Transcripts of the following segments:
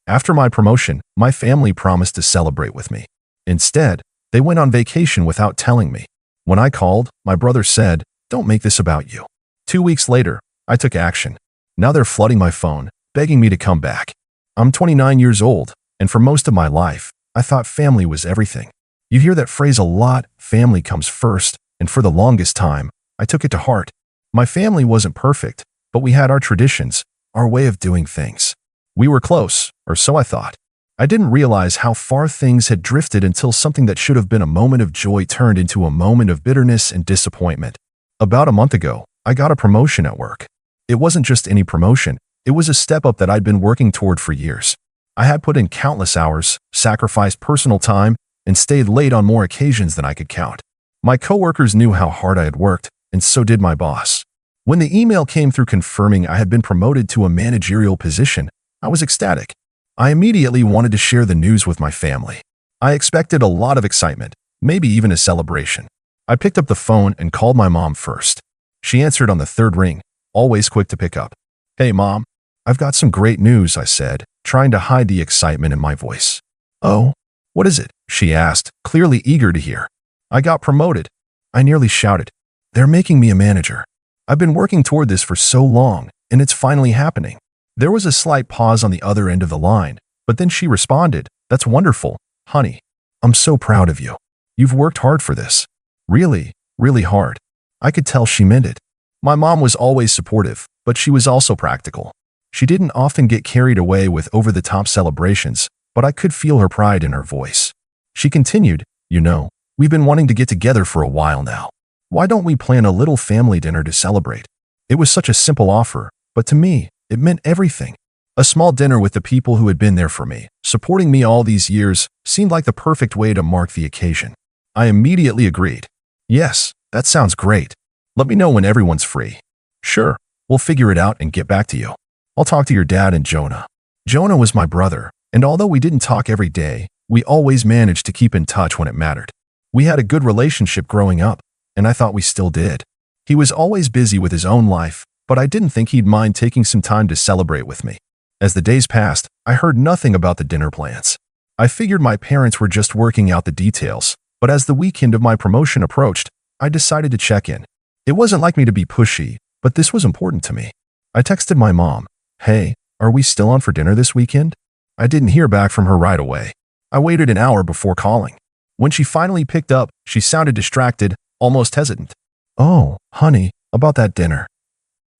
After my promotion, my family promised to celebrate with me. Instead, they went on vacation without telling me. When I called, my brother said, "Don't make this about you." 2 weeks later, I took action. Now they're flooding my phone, begging me to come back. I'm 29 years old, and for most of my life, I thought family was everything. You hear that phrase a lot, family comes first, and for the longest time, I took it to heart. My family wasn't perfect, but we had our traditions, our way of doing things. We were close, or so I thought. I didn't realize how far things had drifted until something that should have been a moment of joy turned into a moment of bitterness and disappointment. About a month ago, I got a promotion at work. It wasn't just any promotion, it was a step up that I'd been working toward for years. I had put in countless hours, sacrificed personal time, and stayed late on more occasions than I could count. My coworkers knew how hard I had worked, and so did my boss. When the email came through confirming I had been promoted to a managerial position, I was ecstatic. I immediately wanted to share the news with my family. I expected a lot of excitement, maybe even a celebration. I picked up the phone and called my mom first. She answered on the third ring, always quick to pick up. "Hey, Mom. I've got some great news," I said, trying to hide the excitement in my voice. "Oh, what is it?" she asked, clearly eager to hear. "I got promoted." I nearly shouted. "They're making me a manager. I've been working toward this for so long, and it's finally happening." There was a slight pause on the other end of the line, but then she responded, "That's wonderful, honey. I'm so proud of you. You've worked hard for this. Really, really hard." I could tell she meant it. My mom was always supportive, but she was also practical. She didn't often get carried away with over-the-top celebrations, but I could feel her pride in her voice. She continued, "You know, we've been wanting to get together for a while now. Why don't we plan a little family dinner to celebrate?" It was such a simple offer, but to me, it meant everything. A small dinner with the people who had been there for me, supporting me all these years, seemed like the perfect way to mark the occasion. I immediately agreed. "Yes, that sounds great. Let me know when everyone's free." "Sure, we'll figure it out and get back to you. I'll talk to your dad and Jonah." Jonah was my brother, and although we didn't talk every day, we always managed to keep in touch when it mattered. We had a good relationship growing up, and I thought we still did. He was always busy with his own life, but I didn't think he'd mind taking some time to celebrate with me. As the days passed, I heard nothing about the dinner plans. I figured my parents were just working out the details, but as the weekend of my promotion approached, I decided to check in. It wasn't like me to be pushy, but this was important to me. I texted my mom, "Hey, are we still on for dinner this weekend?" I didn't hear back from her right away. I waited an hour before calling. When she finally picked up, she sounded distracted, almost hesitant. "Oh, honey, about that dinner.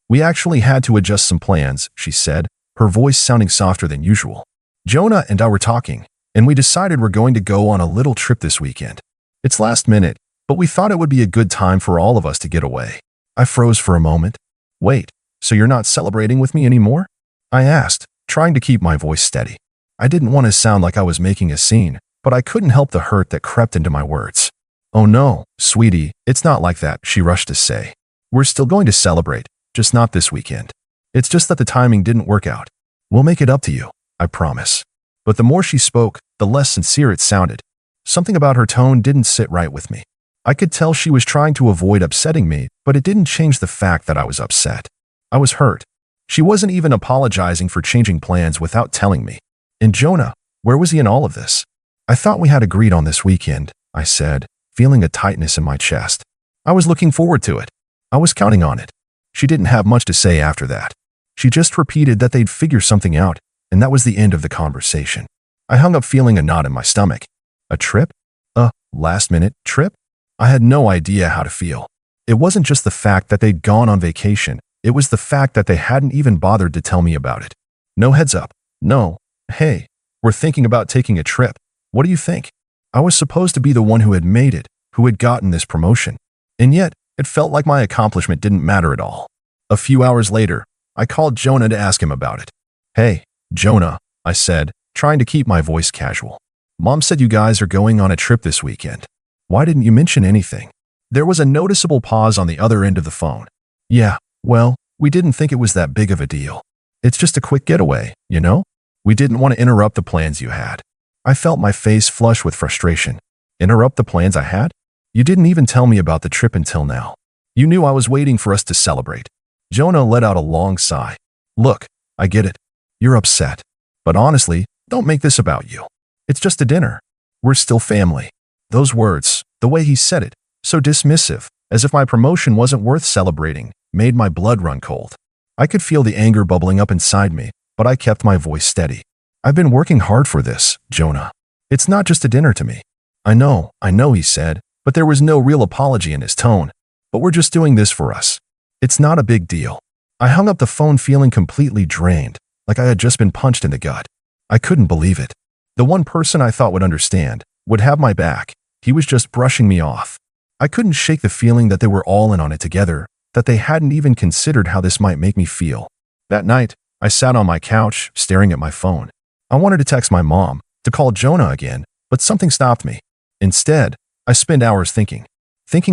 We actually had to adjust some plans," she said, her voice sounding softer than usual. "Jonah and I were talking, and we decided we're going to go on a little trip this weekend. It's last minute, but we thought it would be a good time for all of us to get away." I froze for a moment. "Wait, so you're not celebrating with me anymore?" I asked, trying to keep my voice steady. I didn't want to sound like I was making a scene, but I couldn't help the hurt that crept into my words. "Oh no, sweetie, it's not like that," she rushed to say. "We're still going to celebrate, just not this weekend. It's just that the timing didn't work out. We'll make it up to you, I promise." But the more she spoke, the less sincere it sounded. Something about her tone didn't sit right with me. I could tell she was trying to avoid upsetting me, but it didn't change the fact that I was upset. I was hurt. She wasn't even apologizing for changing plans without telling me. And Jonah, where was he in all of this? "I thought we had agreed on this weekend," I said, feeling a tightness in my chest. I was looking forward to it. I was counting on it. She didn't have much to say after that. She just repeated that they'd figure something out, and that was the end of the conversation. I hung up feeling a knot in my stomach. A trip? A last-minute trip? I had no idea how to feel. It wasn't just the fact that they'd gone on vacation. It was the fact that they hadn't even bothered to tell me about it. No heads up. No, "Hey, we're thinking about taking a trip. What do you think?" I was supposed to be the one who had made it, who had gotten this promotion. And yet, it felt like my accomplishment didn't matter at all. A few hours later, I called Jonah to ask him about it. "Hey, Jonah," I said, trying to keep my voice casual. "Mom said you guys are going on a trip this weekend. Why didn't you mention anything?" There was a noticeable pause on the other end of the phone. "Yeah, well, we didn't think it was that big of a deal. It's just a quick getaway, you know? We didn't want to interrupt the plans you had." I felt my face flush with frustration. "Interrupt the plans I had? You didn't even tell me about the trip until now. You knew I was waiting for us to celebrate." Jonah let out a long sigh. "Look, I get it. You're upset. But honestly, Don't make this about you. It's just a dinner. We're still family. Those words, the way he said it, so dismissive, as if my promotion wasn't worth celebrating, made my blood run cold. I could feel the anger bubbling up inside me, but I kept my voice steady. I've been working hard for this, Jonah. It's not just a dinner to me. I know, he said, but there was no real apology in his tone. But we're just doing this for us. It's not a big deal. I hung up the phone feeling completely drained, like I had just been punched in the gut. I couldn't believe it. The one person I thought would understand, would have my back, he was just brushing me off. I couldn't shake the feeling that they were all in on it together, that they hadn't even considered how this might make me feel. That night, I sat on my couch, staring at my phone. I wanted to text my mom, to call Jonah again, but something stopped me. Instead, I spent hours thinking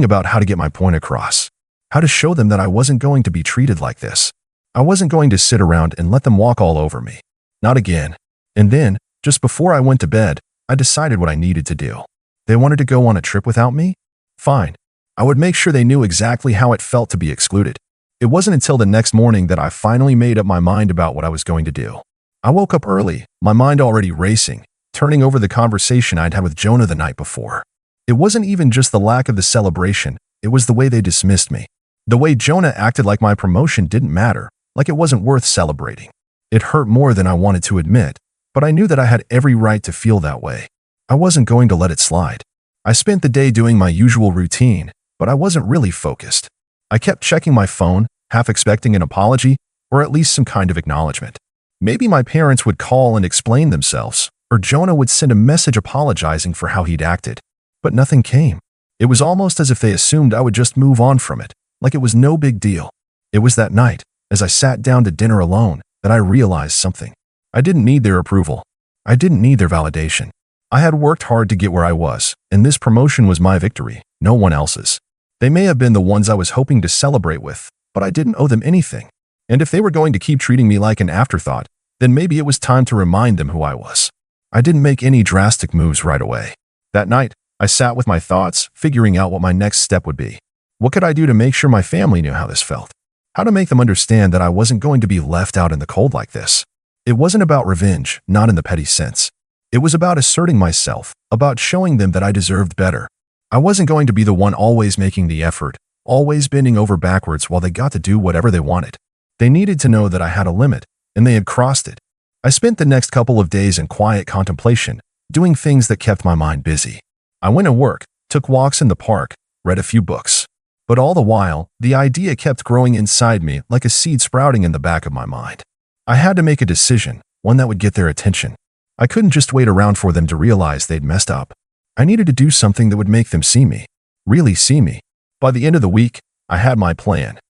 about how to get my point across, how to show them that I wasn't going to be treated like this. I wasn't going to sit around and let them walk all over me. Not again. And then, just before I went to bed, I decided what I needed to do. They wanted to go on a trip without me? Fine. I would make sure they knew exactly how it felt to be excluded. It wasn't until the next morning that I finally made up my mind about what I was going to do. I woke up early, my mind already racing, turning over the conversation I'd had with Jonah the night before. It wasn't even just the lack of the celebration, it was the way they dismissed me. The way Jonah acted like my promotion didn't matter, like it wasn't worth celebrating. It hurt more than I wanted to admit, but I knew that I had every right to feel that way. I wasn't going to let it slide. I spent the day doing my usual routine, but I wasn't really focused. I kept checking my phone, half expecting an apology, or at least some kind of acknowledgement. Maybe my parents would call and explain themselves, or Jonah would send a message apologizing for how he'd acted. But nothing came. It was almost as if they assumed I would just move on from it, like it was no big deal. It was that night, as I sat down to dinner alone, that I realized something. I didn't need their approval. I didn't need their validation. I had worked hard to get where I was, and this promotion was my victory, no one else's. They may have been the ones I was hoping to celebrate with, but I didn't owe them anything. And if they were going to keep treating me like an afterthought, then maybe it was time to remind them who I was. I didn't make any drastic moves right away. That night, I sat with my thoughts, figuring out what my next step would be. What could I do to make sure my family knew how this felt? How to make them understand that I wasn't going to be left out in the cold like this? It wasn't about revenge, not in the petty sense. It was about asserting myself, about showing them that I deserved better. I wasn't going to be the one always making the effort, always bending over backwards while they got to do whatever they wanted. They needed to know that I had a limit, and they had crossed it. I spent the next couple of days in quiet contemplation, doing things that kept my mind busy. I went to work, took walks in the park, read a few books. But all the while, the idea kept growing inside me like a seed sprouting in the back of my mind. I had to make a decision, one that would get their attention. I couldn't just wait around for them to realize they'd messed up. I needed to do something that would make them see me, really see me. By the end of the week, I had my plan.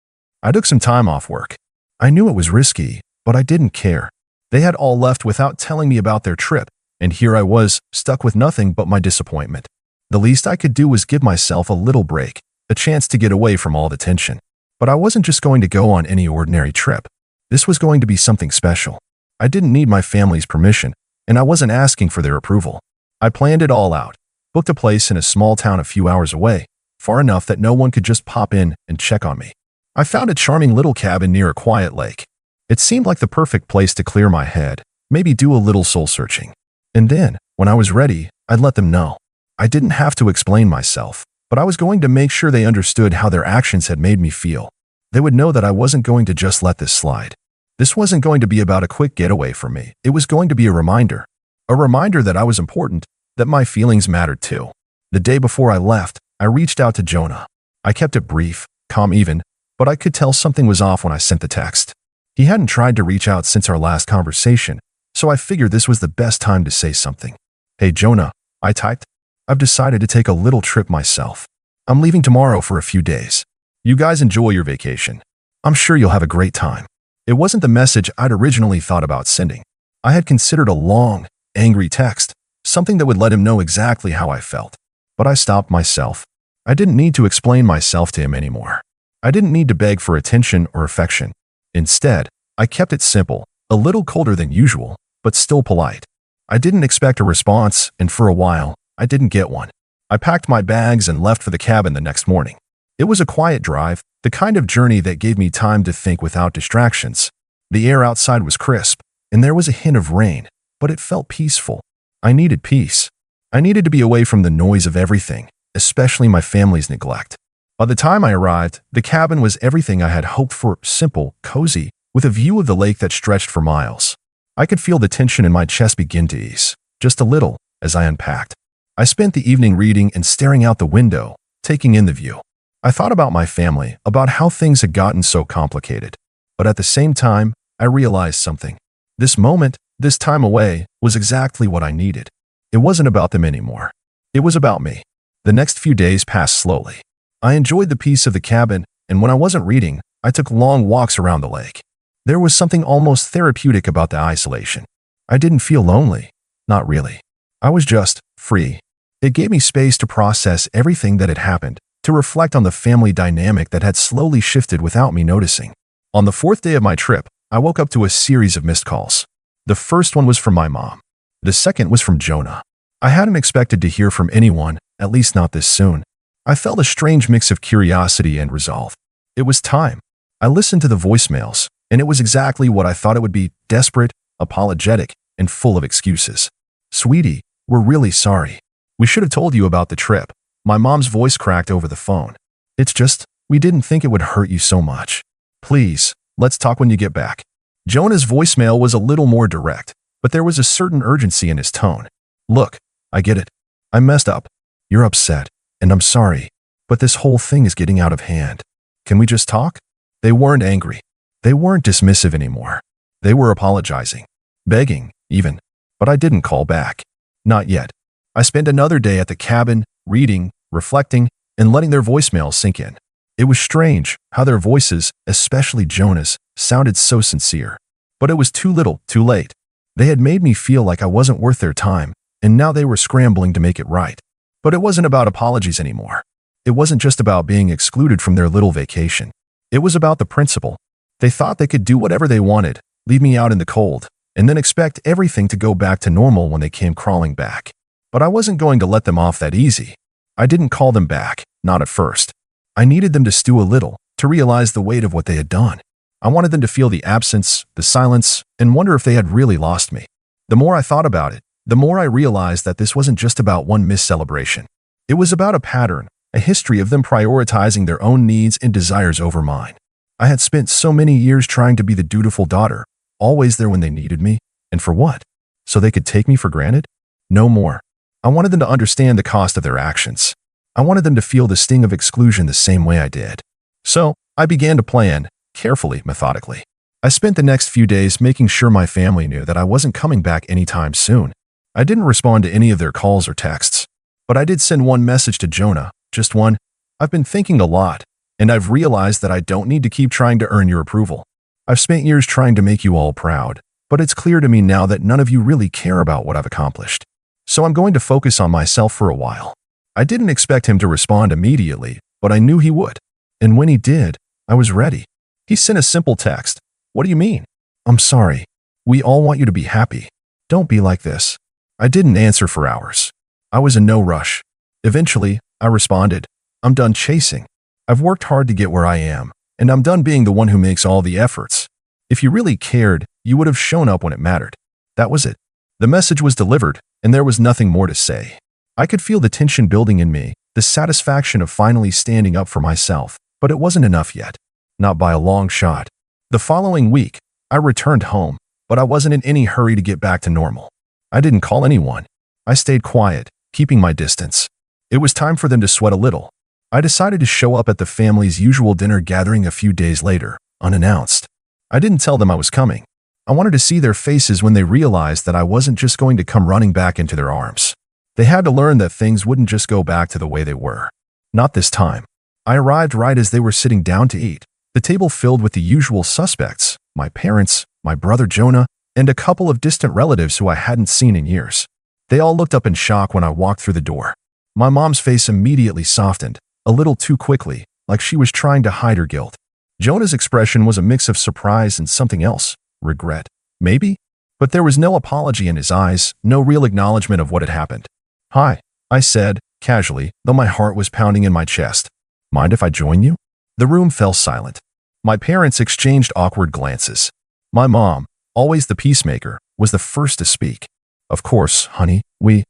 I took some time off work. I knew it was risky, but I didn't care. They had all left without telling me about their trip, and here I was, stuck with nothing but my disappointment. The least I could do was give myself a little break, a chance to get away from all the tension. But I wasn't just going to go on any ordinary trip. This was going to be something special. I didn't need my family's permission, and I wasn't asking for their approval. I planned it all out, booked a place in a small town a few hours away, far enough that no one could just pop in and check on me. I found a charming little cabin near a quiet lake. It seemed like the perfect place to clear my head, maybe do a little soul-searching. And then, when I was ready, I'd let them know. I didn't have to explain myself, but I was going to make sure they understood how their actions had made me feel. They would know that I wasn't going to just let this slide. This wasn't going to be about a quick getaway from me. It was going to be a reminder that I was important, that my feelings mattered too. The day before I left, I reached out to Jonah. I kept it brief, calm even, but I could tell something was off when I sent the text. He hadn't tried to reach out since our last conversation, so I figured this was the best time to say something. "Hey Jonah," I typed. "I've decided to take a little trip myself. I'm leaving tomorrow for a few days. You guys enjoy your vacation. I'm sure you'll have a great time." It wasn't the message I'd originally thought about sending. I had considered a long, angry text, something that would let him know exactly how I felt. But I stopped myself. I didn't need to explain myself to him anymore. I didn't need to beg for attention or affection. Instead, I kept it simple, a little colder than usual, but still polite. I didn't expect a response, and for a while, I didn't get one. I packed my bags and left for the cabin the next morning. It was a quiet drive, the kind of journey that gave me time to think without distractions. The air outside was crisp, and there was a hint of rain, but it felt peaceful. I needed peace. I needed to be away from the noise of everything, especially my family's neglect. By the time I arrived, the cabin was everything I had hoped for: simple, cozy, with a view of the lake that stretched for miles. I could feel the tension in my chest begin to ease, just a little, as I unpacked. I spent the evening reading and staring out the window, taking in the view. I thought about my family, about how things had gotten so complicated. But at the same time, I realized something. This moment, this time away, was exactly what I needed. It wasn't about them anymore. It was about me. The next few days passed slowly. I enjoyed the peace of the cabin, and when I wasn't reading, I took long walks around the lake. There was something almost therapeutic about the isolation. I didn't feel lonely. Not really. I was just free. It gave me space to process everything that had happened, to reflect on the family dynamic that had slowly shifted without me noticing. On the fourth day of my trip, I woke up to a series of missed calls. The first one was from my mom. The second was from Jonah. I hadn't expected to hear from anyone, at least not this soon. I felt a strange mix of curiosity and resolve. It was time. I listened to the voicemails, and it was exactly what I thought it would be: desperate, apologetic, and full of excuses. "Sweetie, we're really sorry. We should have told you about the trip." My mom's voice cracked over the phone. "It's just, we didn't think it would hurt you so much. Please, let's talk when you get back." Jonah's voicemail was a little more direct, but there was a certain urgency in his tone. "Look, I get it. I messed up. You're upset, and I'm sorry, but this whole thing is getting out of hand. Can we just talk?" They weren't angry. They weren't dismissive anymore. They were apologizing, begging, even. But I didn't call back. Not yet. I spent another day at the cabin, reading, reflecting, and letting their voicemails sink in. It was strange how their voices, especially Jonah's, sounded so sincere. But it was too little, too late. They had made me feel like I wasn't worth their time, and now they were scrambling to make it right. But it wasn't about apologies anymore. It wasn't just about being excluded from their little vacation. It was about the principle. They thought they could do whatever they wanted, leave me out in the cold, and then expect everything to go back to normal when they came crawling back. But I wasn't going to let them off that easy. I didn't call them back, not at first. I needed them to stew a little, to realize the weight of what they had done. I wanted them to feel the absence, the silence, and wonder if they had really lost me. The more I thought about it, the more I realized that this wasn't just about one missed celebration. It was about a pattern, a history of them prioritizing their own needs and desires over mine. I had spent so many years trying to be the dutiful daughter, always there when they needed me, and for what? So they could take me for granted? No more. I wanted them to understand the cost of their actions. I wanted them to feel the sting of exclusion the same way I did. So, I began to plan, carefully, methodically. I spent the next few days making sure my family knew that I wasn't coming back anytime soon. I didn't respond to any of their calls or texts. But I did send one message to Jonah, just one. "I've been thinking a lot, and I've realized that I don't need to keep trying to earn your approval. I've spent years trying to make you all proud, but it's clear to me now that none of you really care about what I've accomplished. So I'm going to focus on myself for a while." I didn't expect him to respond immediately, but I knew he would. And when he did, I was ready. He sent a simple text. "What do you mean?" "I'm sorry. We all want you to be happy. Don't be like this." I didn't answer for hours. I was in no rush. Eventually, I responded, "I'm done chasing. I've worked hard to get where I am, and I'm done being the one who makes all the efforts. If you really cared, you would have shown up when it mattered." That was it. The message was delivered, and there was nothing more to say. I could feel the tension building in me, the satisfaction of finally standing up for myself, but it wasn't enough yet. Not by a long shot. The following week, I returned home, but I wasn't in any hurry to get back to normal. I didn't call anyone. I stayed quiet, keeping my distance. It was time for them to sweat a little. I decided to show up at the family's usual dinner gathering a few days later, unannounced. I didn't tell them I was coming. I wanted to see their faces when they realized that I wasn't just going to come running back into their arms. They had to learn that things wouldn't just go back to the way they were. Not this time. I arrived right as they were sitting down to eat, the table filled with the usual suspects: my parents, my brother Jonah, and a couple of distant relatives who I hadn't seen in years. They all looked up in shock when I walked through the door. My mom's face immediately softened, a little too quickly, like she was trying to hide her guilt. Jonah's expression was a mix of surprise and something else, regret, maybe? But there was no apology in his eyes, no real acknowledgement of what had happened. "Hi," I said, casually, though my heart was pounding in my chest. "Mind if I join you?" The room fell silent. My parents exchanged awkward glances. My mom, always the peacemaker, was the first to speak. Of course, honey, we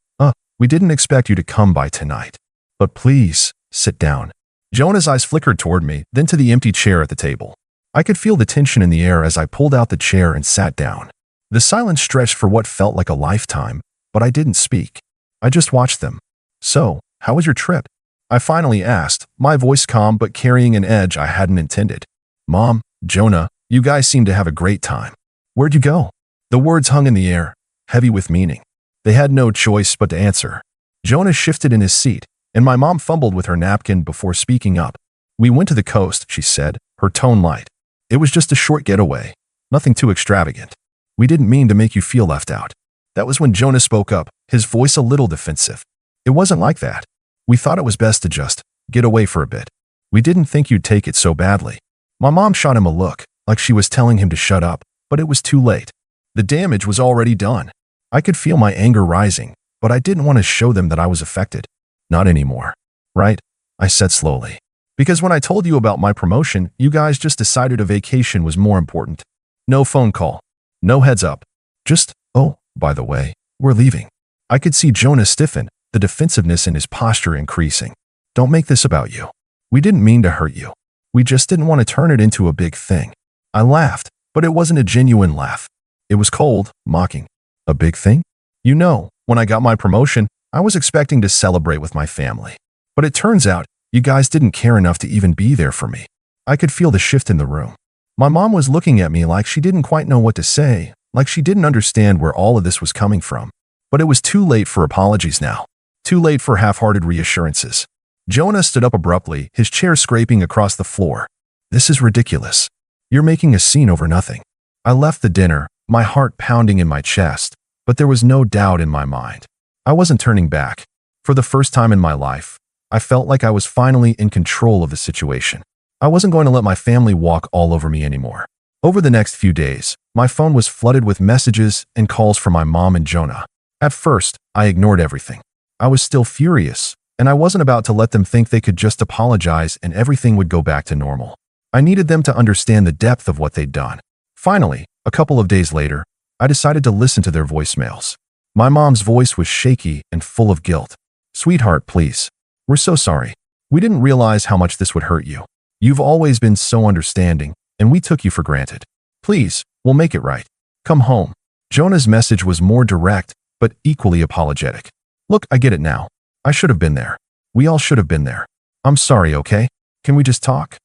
didn't expect you to come by tonight. But please, sit down. Jonah's eyes flickered toward me, then to the empty chair at the table. I could feel the tension in the air as I pulled out the chair and sat down. The silence stretched for what felt like a lifetime, but I didn't speak. I just watched them. So, how was your trip? I finally asked, my voice calm but carrying an edge I hadn't intended. Mom, Jonah, you guys seem to have a great time. Where'd you go? The words hung in the air, heavy with meaning. They had no choice but to answer. Jonah shifted in his seat, and my mom fumbled with her napkin before speaking up. We went to the coast, she said, her tone light. It was just a short getaway, nothing too extravagant. We didn't mean to make you feel left out. That was when Jonah spoke up, his voice a little defensive. It wasn't like that. We thought it was best to just get away for a bit. We didn't think you'd take it so badly. My mom shot him a look, like she was telling him to shut up, but it was too late. The damage was already done. I could feel my anger rising, but I didn't want to show them that I was affected. Not anymore. Right? I said slowly. Because when I told you about my promotion, you guys just decided a vacation was more important. No phone call. No heads up. Just, oh, by the way, we're leaving. I could see Jonah stiffen, the defensiveness in his posture increasing. Don't make this about you. We didn't mean to hurt you. We just didn't want to turn it into a big thing. I laughed, but it wasn't a genuine laugh. It was cold, mocking. A big thing? You know, when I got my promotion, I was expecting to celebrate with my family. But it turns out, you guys didn't care enough to even be there for me. I could feel the shift in the room. My mom was looking at me like she didn't quite know what to say, like she didn't understand where all of this was coming from. But it was too late for apologies now. Too late for half-hearted reassurances. Jonah stood up abruptly, his chair scraping across the floor. This is ridiculous. You're making a scene over nothing. I left the dinner, my heart pounding in my chest, but there was no doubt in my mind. I wasn't turning back. For the first time in my life, I felt like I was finally in control of the situation. I wasn't going to let my family walk all over me anymore. Over the next few days, my phone was flooded with messages and calls from my mom and Jonah. At first, I ignored everything. I was still furious, and I wasn't about to let them think they could just apologize and everything would go back to normal. I needed them to understand the depth of what they'd done. Finally, a couple of days later, I decided to listen to their voicemails. My mom's voice was shaky and full of guilt. Sweetheart, please. We're so sorry. We didn't realize how much this would hurt you. You've always been so understanding, and we took you for granted. Please, we'll make it right. Come home. Jonah's message was more direct, but equally apologetic. Look, I get it now. I should have been there. We all should have been there. I'm sorry, okay? Can we just talk?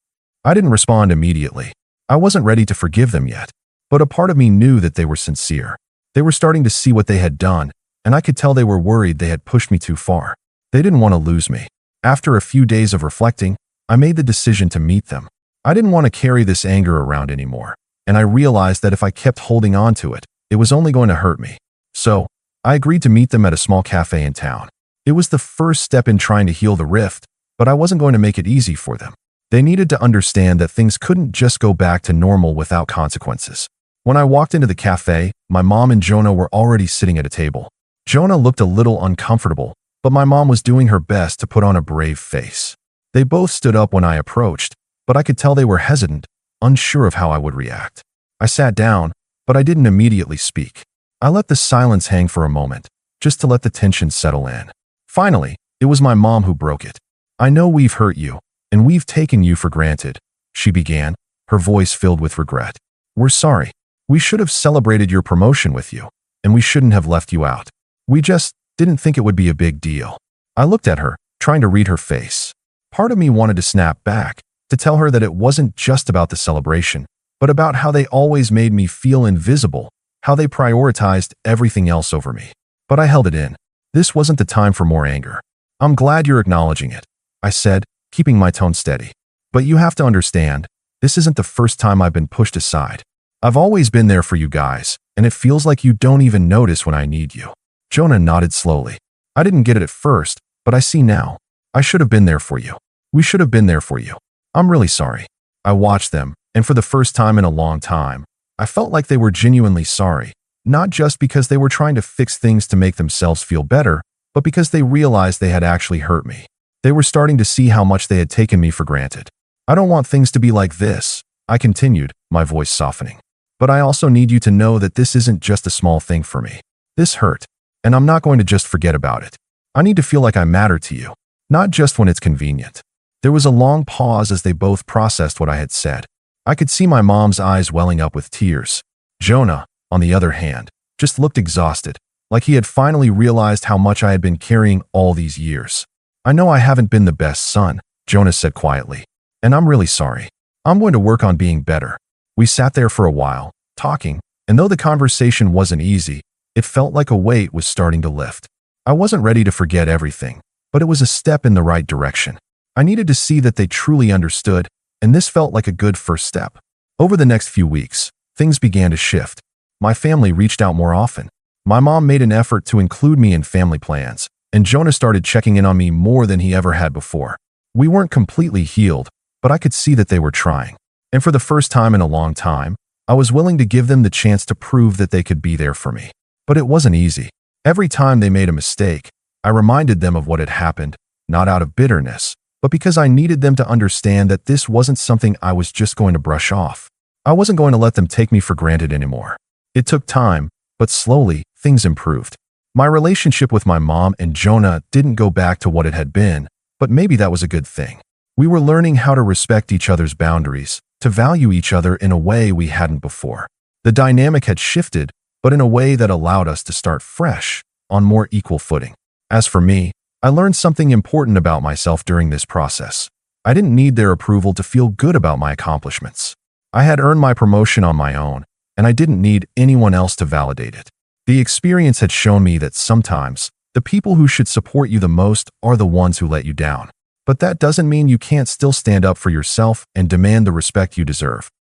I didn't respond immediately. I wasn't ready to forgive them yet, but a part of me knew that they were sincere. They were starting to see what they had done, and I could tell they were worried they had pushed me too far. They didn't want to lose me. After a few days of reflecting, I made the decision to meet them. I didn't want to carry this anger around anymore, and I realized that if I kept holding on to it, it was only going to hurt me. So, I agreed to meet them at a small cafe in town. It was the first step in trying to heal the rift, but I wasn't going to make it easy for them. They needed to understand that things couldn't just go back to normal without consequences. When I walked into the cafe, my mom and Jonah were already sitting at a table. Jonah looked a little uncomfortable, but my mom was doing her best to put on a brave face. They both stood up when I approached, but I could tell they were hesitant, unsure of how I would react. I sat down, but I didn't immediately speak. I let the silence hang for a moment, just to let the tension settle in. Finally, it was my mom who broke it. I know we've hurt you, and we've taken you for granted, she began, her voice filled with regret. We're sorry. We should have celebrated your promotion with you, and we shouldn't have left you out. We just didn't think it would be a big deal. I looked at her, trying to read her face. Part of me wanted to snap back, to tell her that it wasn't just about the celebration, but about how they always made me feel invisible, how they prioritized everything else over me. But I held it in. This wasn't the time for more anger. I'm glad you're acknowledging it, I said, keeping my tone steady. But you have to understand, this isn't the first time I've been pushed aside. I've always been there for you guys, and it feels like you don't even notice when I need you. Jonah nodded slowly. I didn't get it at first, but I see now. I should have been there for you. We should have been there for you. I'm really sorry. I watched them, and for the first time in a long time, I felt like they were genuinely sorry, not just because they were trying to fix things to make themselves feel better, but because they realized they had actually hurt me. They were starting to see how much they had taken me for granted. I don't want things to be like this, I continued, my voice softening. But I also need you to know that this isn't just a small thing for me. This hurt, and I'm not going to just forget about it. I need to feel like I matter to you, not just when it's convenient." There was a long pause as they both processed what I had said. I could see my mom's eyes welling up with tears. Jonah, on the other hand, just looked exhausted, like he had finally realized how much I had been carrying all these years. "I know I haven't been the best son," Jonah said quietly, "and I'm really sorry. I'm going to work on being better." We sat there for a while, talking, and though the conversation wasn't easy, it felt like a weight was starting to lift. I wasn't ready to forget everything, but it was a step in the right direction. I needed to see that they truly understood, and this felt like a good first step. Over the next few weeks, things began to shift. My family reached out more often. My mom made an effort to include me in family plans, and Jonah started checking in on me more than he ever had before. We weren't completely healed, but I could see that they were trying. And for the first time in a long time, I was willing to give them the chance to prove that they could be there for me. But it wasn't easy. Every time they made a mistake, I reminded them of what had happened, not out of bitterness, but because I needed them to understand that this wasn't something I was just going to brush off. I wasn't going to let them take me for granted anymore. It took time, but slowly, things improved. My relationship with my mom and Jonah didn't go back to what it had been, but maybe that was a good thing. We were learning how to respect each other's boundaries, to value each other in a way we hadn't before. The dynamic had shifted, but in a way that allowed us to start fresh, on more equal footing. As for me, I learned something important about myself during this process. I didn't need their approval to feel good about my accomplishments. I had earned my promotion on my own, and I didn't need anyone else to validate it. The experience had shown me that sometimes, the people who should support you the most are the ones who let you down. But that doesn't mean you can't still stand up for yourself and demand the respect you deserve.